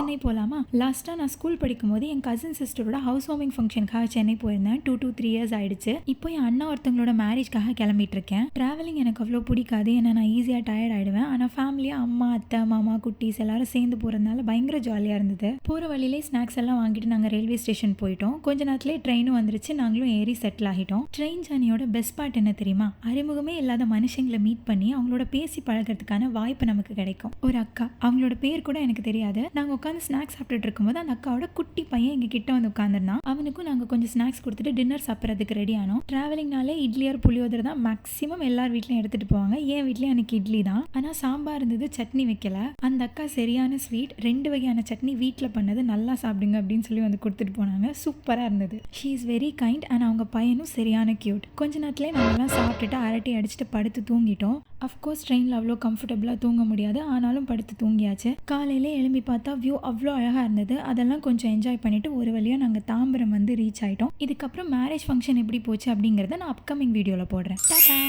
சென்னை போகலாமா? லாஸ்ட்டாக நான் ஸ்கூல் படிக்கும்போது என் கசின் சிஸ்டரோட ஹவுஸ் வார்மிங் ஃபங்க்ஷனுக்காக சென்னை போயிருந்தேன். 2 to 3 இயர்ஸ் ஆயிடுச்சு. இப்போ என் அண்ணா ஒருத்தவங்களோட மேரேஜ்க்காக கிளம்பிட்டு இருக்கேன். ட்ராவலிங் எனக்கு அவ்வளோ பிடிக்காது, ஏன்னா நான் ஈஸியாக டயர்ட் ஆகிடுவேன். ஆனால் ஃபேமிலியாக அம்மா, அத்தை, மாமா, குட்டீஸ் எல்லாரும் சேர்ந்து போகிறதுனால பயங்கர ஜாலியாக இருந்தது. போகிற வழியிலே ஸ்நாக்ஸ் எல்லாம் வாங்கிட்டு நாங்கள் ரயில்வே ஸ்டேஷன் போயிட்டோம். கொஞ்ச நேரத்துலேயே ட்ரெயினும் வந்துருச்சு. நாங்களும் ஏறி செட்டில் ஆகிட்டோம். ட்ரெயின் ஜர்னியோட பெஸ்ட் பார்ட் என்ன தெரியுமா? அறிமுகமே இல்லாத மனுஷங்களை மீட் பண்ணி அவங்களோட பேசி பழகிறதுக்கான வாய்ப்பு நமக்கு கிடைக்கும். ஒரு அக்கா, அவங்களோட பேர் கூட எனக்கு தெரியாது. நாங்கள் உட்காந்து ஸ்நாக்ஸ் சாப்பிட்டுட்டு இருக்கும்போது அந்த அக்காவோட குட்டி பையன் எங்க கிட்ட வந்து உட்காந்துருந்தான். அவனுக்கும் நாங்கள் கொஞ்சம் ஸ்நாக்ஸ் கொடுத்துட்டு டின்னர் சாப்பிட்றதுக்கு ரெடி ஆனோம். டிராவலிங்னாலே இட்லி ஒரு புளியோதரை தான் மேக்ஸிமம் எல்லார் வீட்லையும் எடுத்துட்டு போவாங்க. என் வீட்லயும் எனக்கு இட்லி தான். ஆனால் சாம்பார் இருந்தது, சட்னி வைக்கல. அந்த அக்கா சரியான ஸ்வீட், 2 வகையான சட்னி வீட்டில் பண்ணது, நல்லா சாப்பிடுங்க அப்படின்னு சொல்லி வந்து கொடுத்துட்டு போனாங்க. சூப்பராக இருந்தது. She is very kind and அவங்க பையனும் சரியான கியூட். கொஞ்ச நேரத்துலேயே நாங்கள்லாம் சாப்பிட்டுட்டு அரட்டை அடிச்சுட்டு படுத்து தூங்கிட்டோம். அஃப்கோர்ஸ் ட்ரெயினில் அவ்வளோ கம்ஃபர்டபுளாக தூங்க முடியாது, ஆனாலும் படுத்து தூங்கியாச்சு. காலையிலே எழும்பி பார்த்தா வியூ அவ்வளோ அழகாக இருந்தது. அதெல்லாம் கொஞ்சம் என்ஜாய் பண்ணிவிட்டு ஒரு வழியாக நாங்கள் தாம்பரம் வந்து ரீச் ஆகிட்டோம். இதுக்கப்புறம் மேரேஜ் ஃபங்க்ஷன் எப்படி போச்சு அப்படிங்கிறத நான் அப்கமிங் வீடியோவில் போடுறேன். டாடா.